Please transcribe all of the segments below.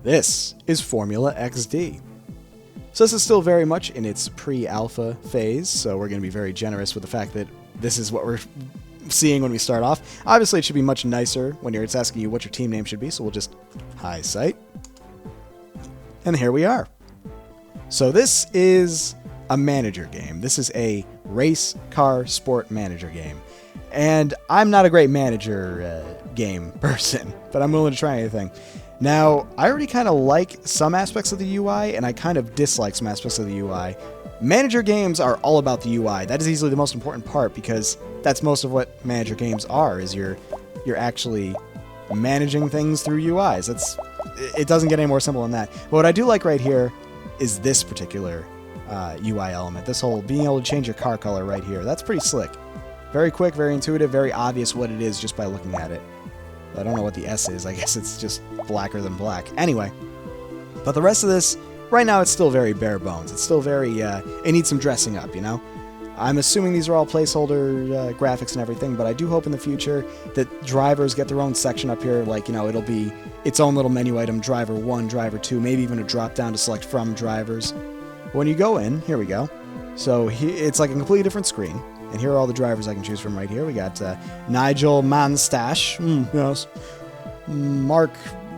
This is Formula XD. So this is still very much in its pre-alpha phase, so we're going to be very generous with the fact that this is what we're seeing when we start off. Obviously, it should be much nicer when it's asking you what your team name should be, so we'll just Highsight. And here we are. So this is a manager game. This is a race car sport manager game. And I'm not a great manager game person, but I'm willing to try anything. Now, I already kind of like some aspects of the UI, and I kind of dislike some aspects of the UI. Manager games are all about the UI. That is easily the most important part, because that's most of what manager games are, is you're actually managing things through UIs. It doesn't get any more simple than that. But what I do like right here is this particular UI element. This whole being able to change your car color right here. That's pretty slick. Very quick, very intuitive, very obvious what it is just by looking at it. I don't know what the S is. I guess it's just blacker than black. Anyway, but the rest of this, right now it's still very bare bones. It's still very, it needs some dressing up, you know? I'm assuming these are all placeholder graphics and everything, but I do hope in the future that drivers get their own section up here. Like, you know, it'll be its own little menu item, driver 1, driver 2, maybe even a drop down to select from drivers. When you go in, here we go. So it's like a completely different screen. And here are all the drivers I can choose from right here. We got Nigel Manstash, yes, Mark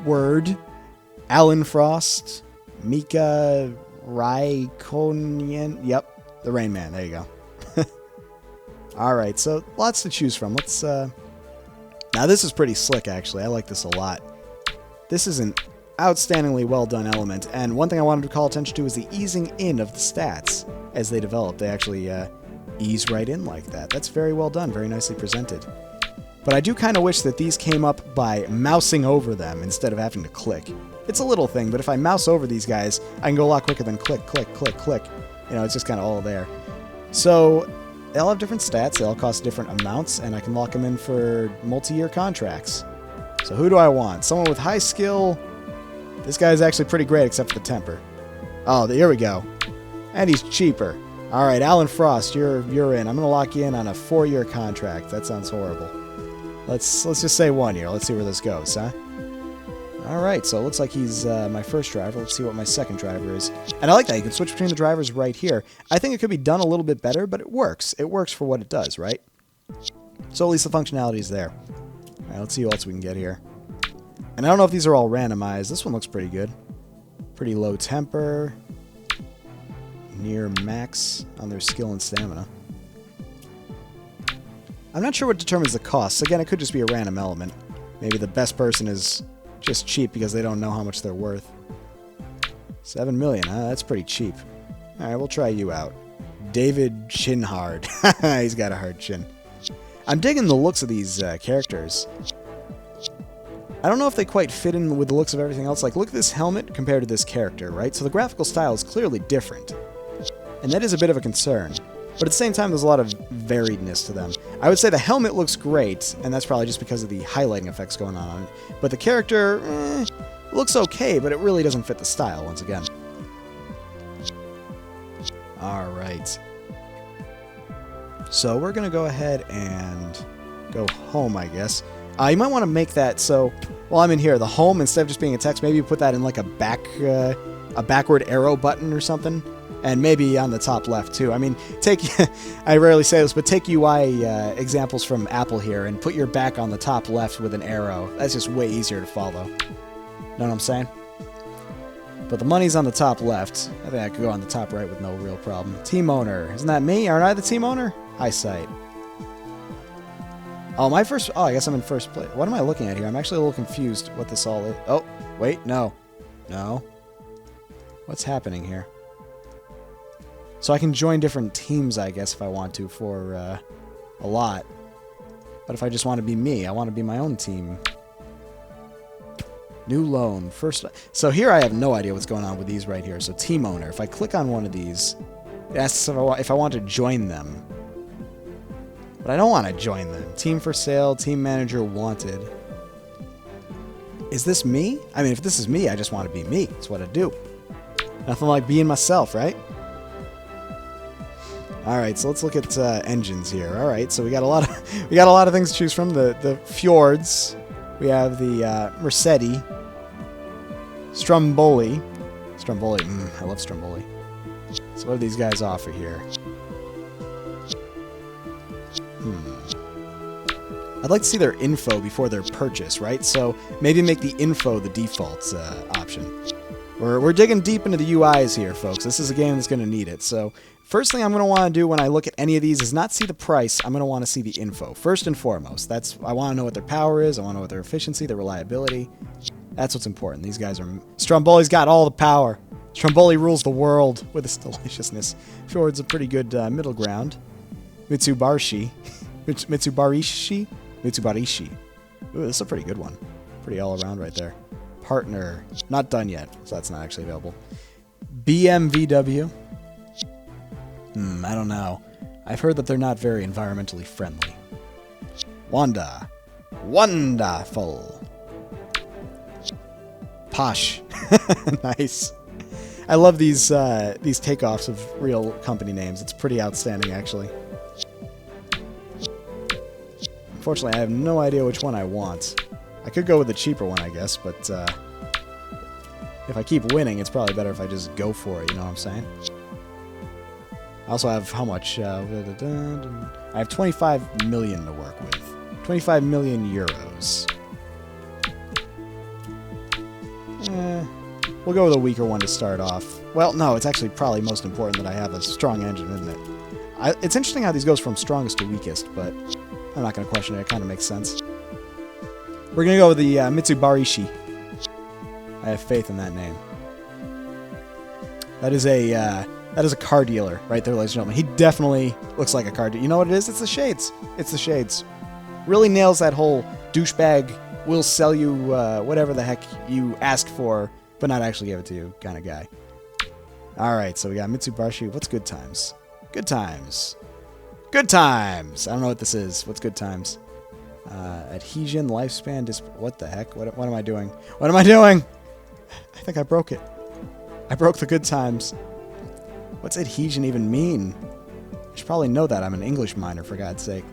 Word, Alan Frost, Mika Raikkonen, yep, the Rain Man, there you go. Alright, so lots to choose from. Let's, now this is pretty slick actually, I like this a lot. This is an outstandingly well done element, and one thing I wanted to call attention to is the easing in of the stats as they develop. They actually, ease right in like that. That's very well done, very nicely presented. But I do kind of wish that these came up by mousing over them instead of having to click. It's a little thing, but if I mouse over these guys, I can go a lot quicker than click, click, click, click. You know, it's just kind of all there. So they all have different stats, they all cost different amounts, and I can lock them in for multi-year contracts. So who do I want? Someone with high skill. This guy's actually pretty great except for the temper. Oh, here we go. And he's cheaper. Alright, Alan Frost, you're in. I'm going to lock you in on a 4-year contract. That sounds horrible. Let's just say 1 year. Let's see where this goes, huh? Alright, so it looks like he's my first driver. Let's see what my second driver is. And I like that. You can switch between the drivers right here. I think it could be done a little bit better, but it works. It works for what it does, right? So at least the functionality is there. Alright, let's see what else we can get here. And I don't know if these are all randomized. This one looks pretty good. Pretty low temper. Near max on their skill and stamina. I'm not sure what determines the costs. Again, it could just be a random element. Maybe the best person is just cheap because they don't know how much they're worth. 7 million, huh? That's pretty cheap. Alright, we'll try you out. David Chinhard. He's got a hard chin. I'm digging the looks of these characters. I don't know if they quite fit in with the looks of everything else. Like, look at this helmet compared to this character, right? So the graphical style is clearly different. And that is a bit of a concern. But at the same time, there's a lot of variedness to them. I would say the helmet looks great, and that's probably just because of the highlighting effects going on it. But the character, looks okay, but it really doesn't fit the style, once again. Alright. So we're going to go ahead and go home, I guess. You might want to make that so, while I'm in here, the home, instead of just being a text, maybe you put that in like a backward arrow button or something. And maybe on the top left, too. I mean, I rarely say this, but take UI examples from Apple here and put your back on the top left with an arrow. That's just way easier to follow. Know what I'm saying? But the money's on the top left. I think I could go on the top right with no real problem. Team owner. Isn't that me? Aren't I the team owner? Highsight. Oh, I guess I'm in first place. What am I looking at here? I'm actually a little confused what this all is. Oh, wait, no. No. What's happening here? So I can join different teams, I guess, if I want to, for a lot. But if I just want to be me, I want to be my own team. New loan. First. So here I have no idea what's going on with these right here. So team owner. If I click on one of these, it asks if I want to join them. But I don't want to join them. Team for sale, team manager wanted. Is this me? I mean, if this is me, I just want to be me. That's what I do. Nothing like being myself, right? All right, so let's look at engines here. All right, so we got a lot of things to choose from. The Fjords, we have the Mercedes. Stromboli. Stromboli. I love Stromboli. So what do these guys offer here? I'd like to see their info before their purchase, right? So maybe make the info the default option. We're digging deep into the UIs here, folks. This is a game that's going to need it. So first thing I'm going to want to do when I look at any of these is not see the price. I'm going to want to see the info, first and foremost. I want to know what their power is. I want to know what their efficiency, their reliability. That's what's important. These guys are... Stromboli's got all the power. Stromboli rules the world with his deliciousness. Fjord's a pretty good middle ground. Mitsubarishi. Mitsubarishi? Mitsubarishi. Ooh, this is a pretty good one. Pretty all around right there. Partner. Not done yet, so that's not actually available. BMVW. I don't know. I've heard that they're not very environmentally friendly. Wanda. Wonderful. Posh. Nice. I love these takeoffs of real company names. It's pretty outstanding, actually. Unfortunately, I have no idea which one I want. I could go with the cheaper one, I guess, but if I keep winning, it's probably better if I just go for it, you know what I'm saying? I also have how much? I have 25 million to work with. 25 million euros. We'll go with a weaker one to start off. Well, no, it's actually probably most important that I have a strong engine, isn't it? It's interesting how these goes from strongest to weakest, but I'm not going to question it. It kind of makes sense. We're going to go with the Mitsubarishi. I have faith in that name. That is a car dealer right there, ladies and gentlemen. He definitely looks like a car dealer. You know what it is? It's the shades. It's the shades. Really nails that whole douchebag, will sell you whatever the heck you asked for, but not actually give it to you kind of guy. Alright, so we got Mitsubarishi. What's good times? Good times. Good times! I don't know what this is. What's good times? Adhesion, lifespan, what the heck? What am I doing? What am I doing? I think I broke it. I broke the good times. What's adhesion even mean? I should probably know that. I'm an English minor, for God's sake.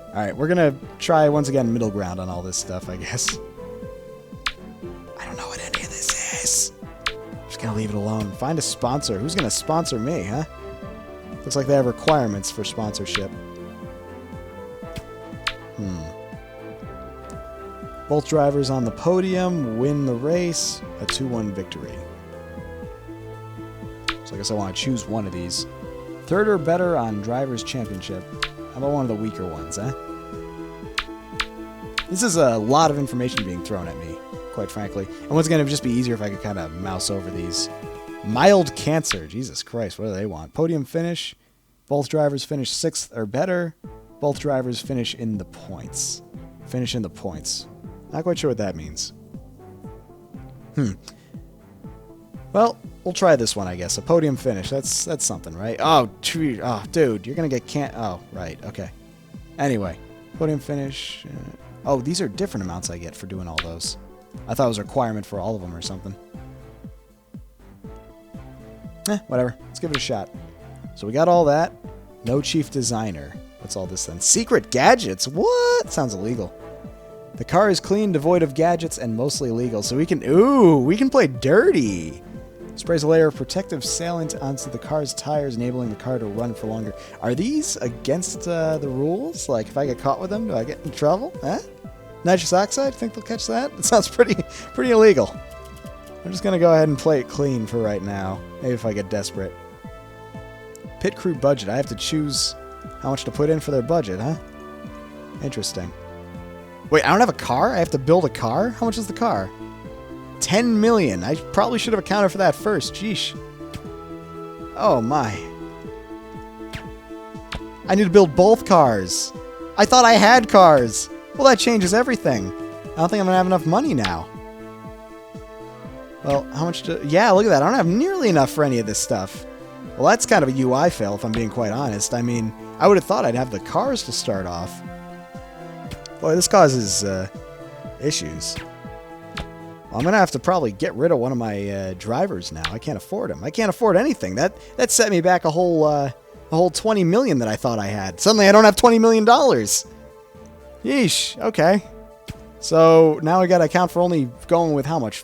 Alright, we're gonna try, once again, middle ground on all this stuff, I guess. I don't know what any of this is. I'm just gonna leave it alone. Find a sponsor. Who's gonna sponsor me, huh? Looks like they have requirements for sponsorship. Both drivers on the podium win the race. A 2-1 victory. So I guess I want to choose one of these. Third or better on Drivers' Championship. How about one of the weaker ones, huh? This is a lot of information being thrown at me, quite frankly. And once again, it would just be easier if I could kind of mouse over these. Mild cancer. Jesus Christ, what do they want? Podium finish. Both drivers finish 6th or better. Both drivers finish in the points. Finish in the points. Not quite sure what that means. Well, we'll try this one, I guess. A podium finish. That's something, right? Oh, dude, you're gonna get oh, right. Okay. Anyway, podium finish. Oh, these are different amounts I get for doing all those. I thought it was a requirement for all of them or something. Whatever. Let's give it a shot. So we got all that. No chief designer. What's all this then? Secret gadgets? What? Sounds illegal. The car is clean, devoid of gadgets, and mostly legal. So we can... Ooh, we can play dirty. Sprays a layer of protective sealant onto the car's tires, enabling the car to run for longer. Are these against the rules? Like, if I get caught with them, do I get in trouble? Huh? Nitrous oxide? Think they'll catch that? It sounds pretty illegal. I'm just going to go ahead and play it clean for right now. Maybe if I get desperate. Pit crew budget. I have to choose how much to put in for their budget, huh? Interesting. Wait, I don't have a car? I have to build a car? How much is the car? 10 million. I probably should have accounted for that first. Sheesh. Oh, my. I need to build both cars. I thought I had cars. Well, that changes everything. I don't think I'm going to have enough money now. Well, how much to... Yeah, look at that. I don't have nearly enough for any of this stuff. Well, that's kind of a UI fail, if I'm being quite honest. I mean, I would have thought I'd have the cars to start off. Boy, this causes issues. Well, I'm going to have to probably get rid of one of my drivers now. I can't afford them. I can't afford anything. That set me back a whole 20 million that I thought I had. Suddenly I don't have $20 million. Yeesh. Okay. So now I got to account for only going with how much?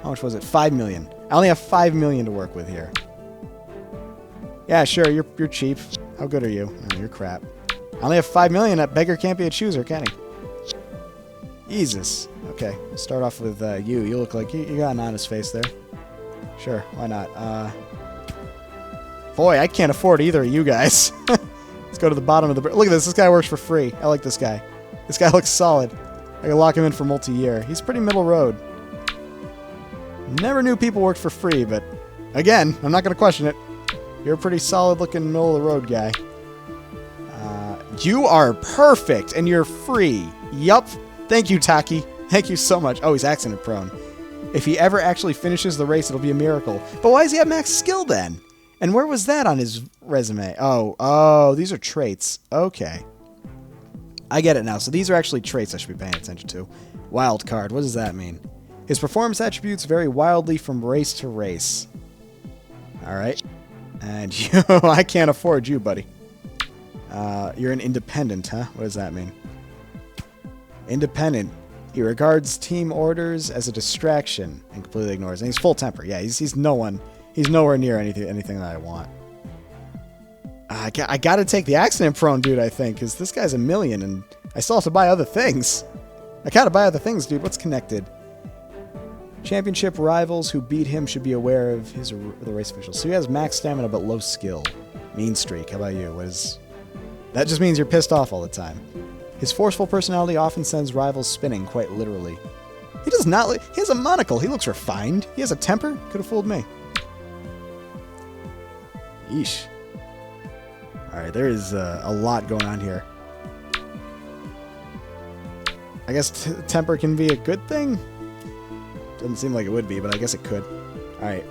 How much was it? 5 million. I only have 5 million to work with here. Yeah, sure, you're cheap. How good are you? Oh, you're crap. I only have 5 million. That beggar can't be a chooser, can he? Jesus. Okay, we'll start off with you. You look like you got an honest face there. Sure, why not? Boy, I can't afford either of you guys. Let's go to the bottom of the... Look at this. This guy works for free. I like this guy. This guy looks solid. I can lock him in for multi-year. He's pretty middle road. Never knew people worked for free, but... Again, I'm not going to question it. You're a pretty solid-looking middle-of-the-road guy. You are perfect, and you're free. Yup. Thank you, Taki. Thank you so much. Oh, he's accident-prone. If he ever actually finishes the race, it'll be a miracle. But why does he have max skill, then? And where was that on his resume? Oh, these are traits. Okay. I get it now. So these are actually traits I should be paying attention to. Wild card. What does that mean? His performance attributes vary wildly from race to race. All right. And you, I can't afford you, buddy. You're an independent, huh? What does that mean? Independent. He regards team orders as a distraction and completely ignores. And he's full temper. Yeah, he's no one. He's nowhere near anything that I want. I got to take the accident-prone dude, I think, because this guy's a million, and I still have to buy other things. I gotta buy other things, dude. What's connected? Championship rivals who beat him should be aware of the race officials. So he has max stamina but low skill. Mean streak. How about you? That just means you're pissed off all the time. His forceful personality often sends rivals spinning, quite literally. He does not. He has a monocle. He looks refined. He has a temper. Could have fooled me. Yeesh. Alright, there is a lot going on here. I guess temper can be a good thing? Doesn't seem like it would be, but I guess it could. Alright.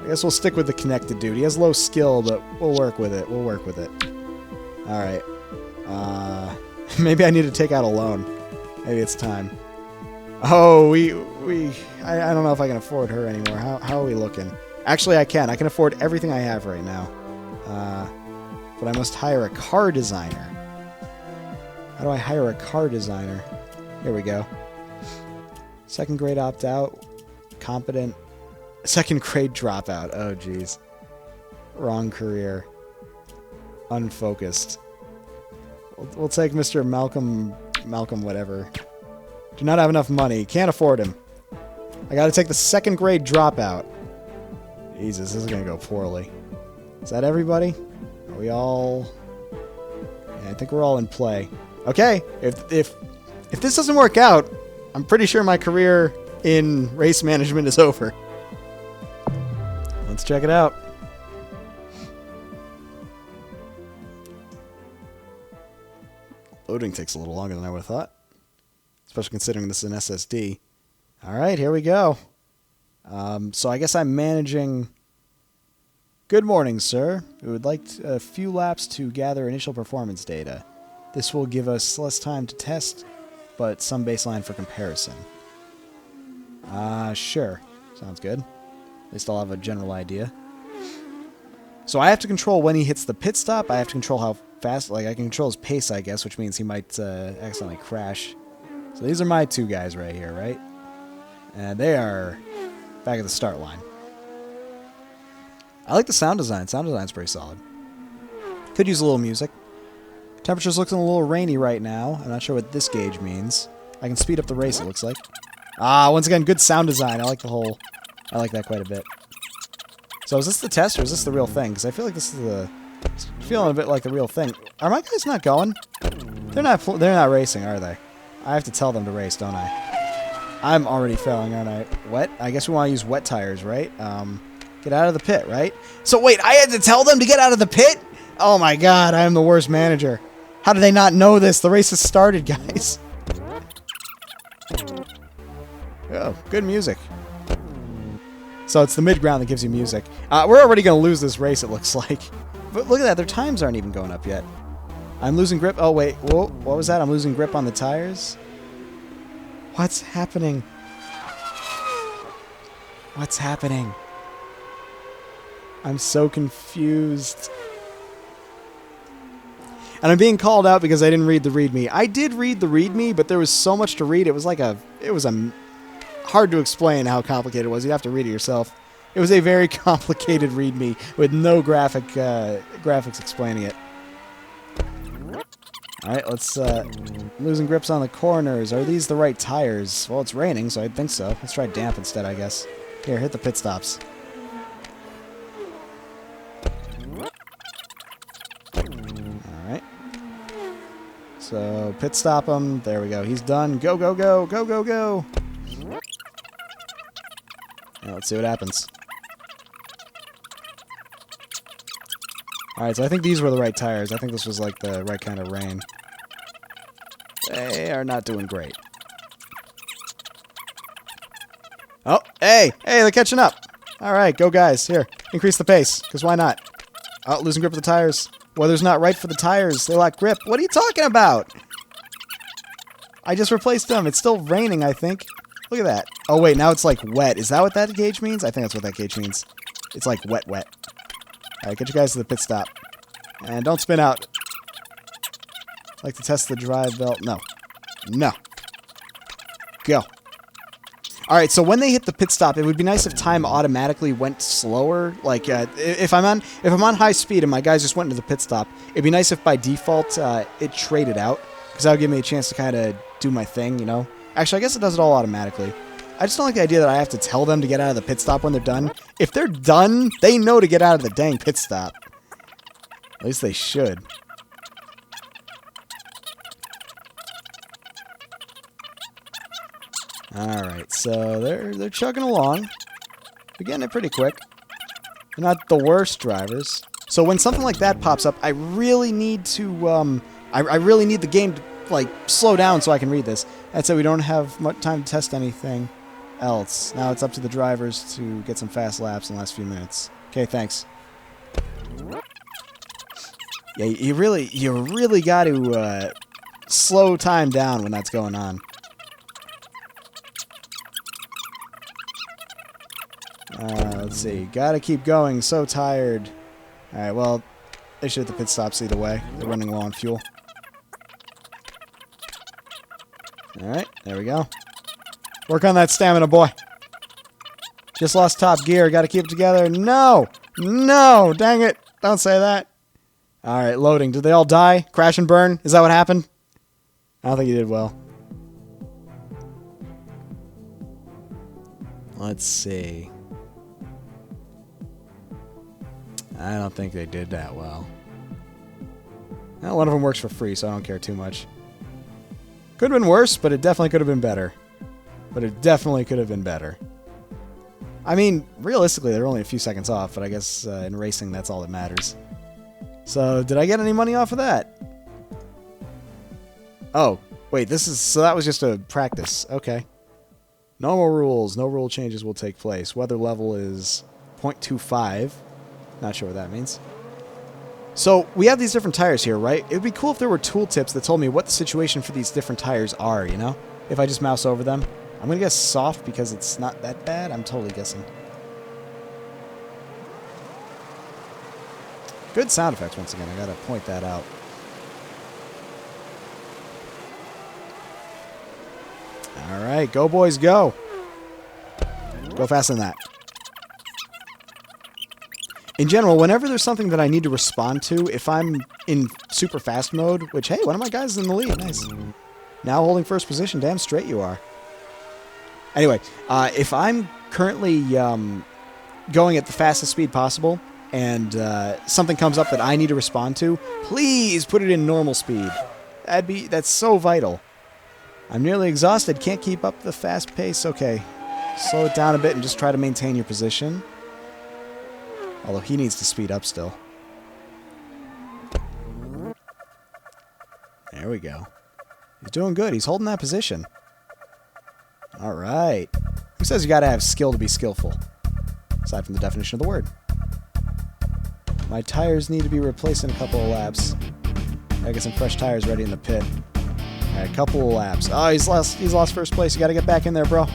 I guess we'll stick with the connected dude. He has low skill, but we'll work with it. We'll work with it. Alright. Maybe I need to take out a loan. Maybe it's time. Oh, I don't know if I can afford her anymore. How are we looking? Actually, I can. I can afford everything I have right now. But I must hire a car designer. How do I hire a car designer? Here we go. Second grade opt-out. Competent. Second grade dropout. Oh, jeez. Wrong career. Unfocused. We'll take Mr. Malcolm whatever. Do not have enough money. Can't afford him. I gotta take the second grade dropout. Jesus, this is gonna go poorly. Is that everybody? Are we all... Yeah, I think we're all in play. Okay, if this doesn't work out, I'm pretty sure my career in race management is over. Let's check it out. Loading takes a little longer than I would have thought. Especially considering this is an SSD. Alright, here we go. So I guess I'm managing... Good morning, sir. We would like a few laps to gather initial performance data. This will give us less time to test, but some baseline for comparison. Sure. Sounds good. At least I'll have a general idea. So I have to control when he hits the pit stop. I have to control how fast... Like, I can control his pace, I guess, which means he might accidentally crash. So these are my two guys right here, right? And they are back at the start line. I like the sound design. Sound design's pretty solid. Could use a little music. Temperature's looking a little rainy right now. I'm not sure what this gauge means. I can speed up the race, it looks like. Once again, good sound design. I like that quite a bit. So is this the test or is this the real thing? Because I feel like this is the... It's feeling a bit like the real thing. Are my guys not going? They're not racing, are they? I have to tell them to race, don't I? I'm already failing, aren't I? Wet? I guess we want to use wet tires, right? Get out of the pit, right? So wait, I had to tell them to get out of the pit? Oh my god, I am the worst manager. How do they not know this? The race has started, guys. Oh, good music. So it's the mid-ground that gives you music. We're already going to lose this race, it looks like. But look at that, their times aren't even going up yet. I'm losing grip. Oh, wait. Whoa, what was that? I'm losing grip on the tires? What's happening? What's happening? I'm so confused. And I'm being called out because I didn't read the README. I did read the README, but there was so much to read. It was hard to explain how complicated it was. You'd have to read it yourself. It was a very complicated README with no graphics explaining it. Alright, let's, losing grips on the corners. Are these the right tires? Well, it's raining, so I think so. Let's try damp instead, I guess. Here, hit the pit stops. Alright. So, pit stop him. There we go. He's done. Go, go, go. Go, go, go. Now, let's see what happens. Alright, so I think these were the right tires. I think this was like the right kind of rain. They are not doing great. Oh, hey! Hey, they're catching up! Alright, go guys. Here, increase the pace, because why not? Oh, losing grip of the tires. Weather's not right for the tires. They lack grip. What are you talking about? I just replaced them. It's still raining, I think. Look at that. Oh, wait, now it's like wet. Is that what that gauge means? I think that's what that gauge means. It's like wet, wet. Alright, get you guys to the pit stop. And don't spin out. Like to test the drive belt. No. No. Go. Alright, so when they hit the pit stop, it would be nice if time automatically went slower. Like, if I'm on high speed and my guys just went into the pit stop, it'd be nice if by default it traded out. Because that would give me a chance to kind of do my thing, you know? Actually, I guess it does it all automatically. I just don't like the idea that I have to tell them to get out of the pit stop when they're done. If they're done, they know to get out of the dang pit stop. At least they should. Alright, so they're chugging along. They're getting it pretty quick. They're not the worst drivers. So when something like that pops up, I really need to, I really need the game to, like, slow down so I can read this. That's it, we don't have much time to test anything else. Now it's up to the drivers to get some fast laps in the last few minutes. Okay, thanks. Yeah, you really got to slow time down when that's going on. Let's see. Gotta keep going. So tired. Alright, well, they should hit the pit stops either way. They're running low on fuel. Alright, there we go. Work on that stamina, boy. Just lost top gear. Gotta keep it together. No! No! Dang it! Don't say that. Alright, loading. Did they all die? Crash and burn? Is that what happened? I don't think you did well. Let's see. I don't think they did that well. Well, one of them works for free, so I don't care too much. Could have been worse, but it definitely could have been better. I mean, realistically, they're only a few seconds off, but I guess in racing, that's all that matters. So, did I get any money off of that? Oh, wait, so that was just a practice. Okay. Normal rules. No rule changes will take place. Weather level is 0.25. Not sure what that means. So, we have these different tires here, right? It would be cool if there were tooltips that told me what the situation for these different tires are, you know? If I just mouse over them. I'm going to guess soft because it's not that bad. I'm totally guessing. Good sound effects, once again. I got to point that out. Alright, go boys, go. Go faster than that. In general, whenever there's something that I need to respond to, if I'm in super fast mode, which, hey, one of my guys is in the lead, nice. Now holding first position, damn straight you are. Anyway, if I'm currently going at the fastest speed possible, and something comes up that I need to respond to, please put it in normal speed. That's so vital. I'm nearly exhausted, can't keep up the fast pace. Okay, slow it down a bit and just try to maintain your position. Although he needs to speed up still. There we go. He's doing good. He's holding that position. All right. Who says you got to have skill to be skillful? Aside from the definition of the word. My tires need to be replaced in a couple of laps. I get some fresh tires ready in the pit. All right, a couple of laps. Oh, he's lost first place. You got to get back in there, bro.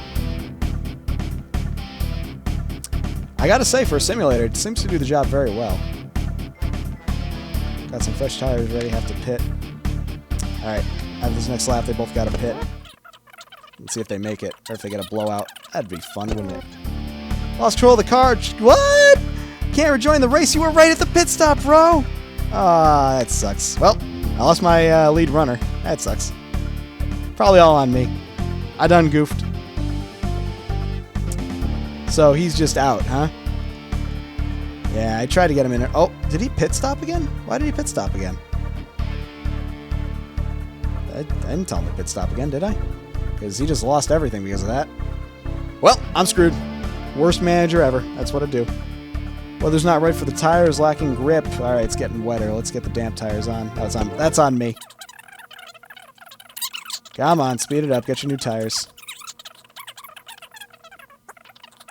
I gotta say, for a simulator, it seems to do the job very well. Got some fresh tires ready, have to pit. Alright, after this next lap, they both got to pit. Let's see if they make it, or if they get a blowout. That'd be fun, wouldn't it? Lost control of the car. What? Can't rejoin the race. You were right at the pit stop, bro. Ah, that sucks. Well, I lost my lead runner. That sucks. Probably all on me. I done goofed. So he's just out, huh? Yeah, I tried to get him in there. Oh, did he pit stop again? Why did he pit stop again? I didn't tell him to pit stop again, did I? Because he just lost everything because of that. Well, I'm screwed. Worst manager ever. That's what I do. Weather's not right for the tires, lacking grip. Alright, it's getting wetter. Let's get the damp tires on. That's on me. Come on, speed it up. Get your new tires.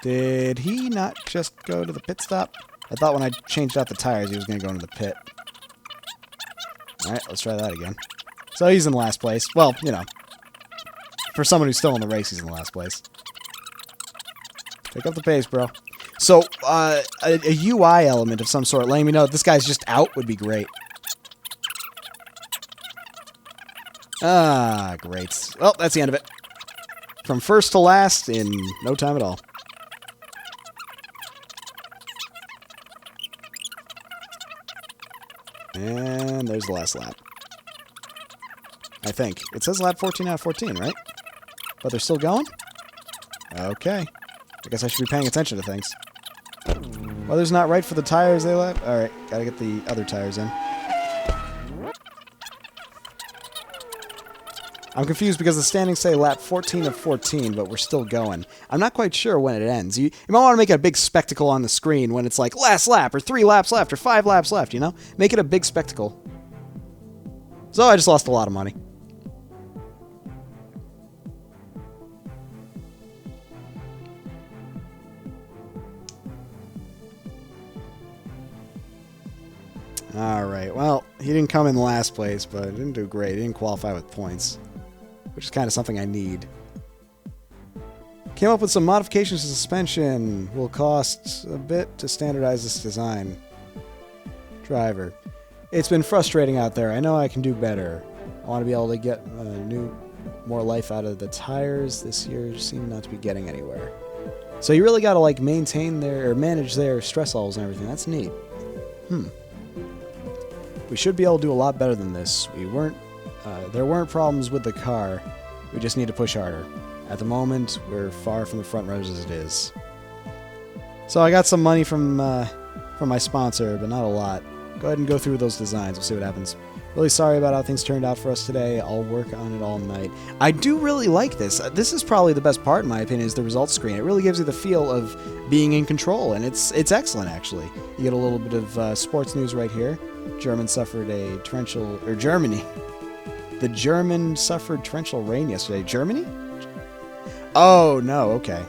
Did he not just go to the pit stop? I thought when I changed out the tires, he was going to go into the pit. Alright, let's try that again. So he's in last place. Well, you know. For someone who's still in the race, he's in last place. Pick up the pace, bro. So, a UI element of some sort, letting me know that this guy's just out would be great. Ah, great. Well, that's the end of it. From first to last in no time at all. And there's the last lap. I think. It says lap 14 out of 14, right? But they're still going? Okay. I guess I should be paying attention to things. Weather's not right for the tires they left. Alright, gotta get the other tires in. I'm confused because the standings say lap 14 of 14, but we're still going. I'm not quite sure when it ends. You might want to make a big spectacle on the screen when it's like last lap, or 3 laps left, or 5 laps left, you know? Make it a big spectacle. So I just lost a lot of money. Alright, well, he didn't come in last place, but he didn't do great. He didn't qualify with points, which is kind of something I need. Came up with some modifications to suspension. Will cost a bit to standardize this design. Driver. It's been frustrating out there. I know I can do better. I want to be able to get more life out of the tires. This year seem not to be getting anywhere. So you really got to like manage their stress levels and everything. That's neat. We should be able to do a lot better than this. There weren't problems with the car. We just need to push harder. At the moment, we're far from the front runners as it is. So I got some money from my sponsor, but not a lot. Go ahead and go through those designs. We'll see what happens. Really sorry about how things turned out for us today. I'll work on it all night. I do really like this. This is probably the best part, in my opinion, is the results screen. It really gives you the feel of being in control, and it's excellent, actually. You get a little bit of sports news right here. Germany suffered torrential rain yesterday. Germany? Oh, no, okay.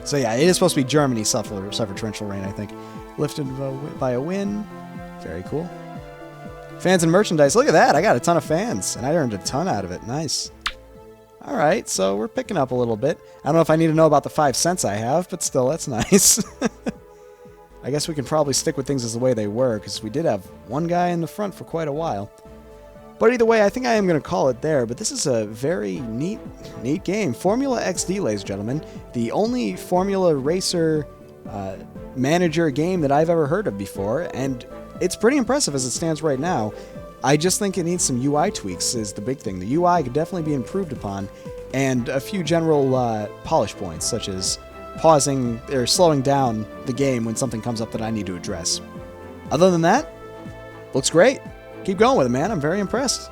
So yeah, it is supposed to be Germany suffered torrential rain, I think. Lifted by a wind. Very cool. Fans and merchandise. Look at that. I got a ton of fans, and I earned a ton out of it. Nice. All right, so we're picking up a little bit. I don't know if I need to know about the 5 cents I have, but still, that's nice. I guess we can probably stick with things as the way they were, because we did have one guy in the front for quite a while. But either way, I think I am going to call it there, but this is a very neat game. Formula XD, ladies and gentlemen. The only Formula Racer manager game that I've ever heard of before, and it's pretty impressive as it stands right now. I just think it needs some UI tweaks is the big thing. The UI could definitely be improved upon, and a few general polish points, such as pausing or slowing down the game when something comes up that I need to address. Other than that, looks great. Keep going with it, man. I'm very impressed.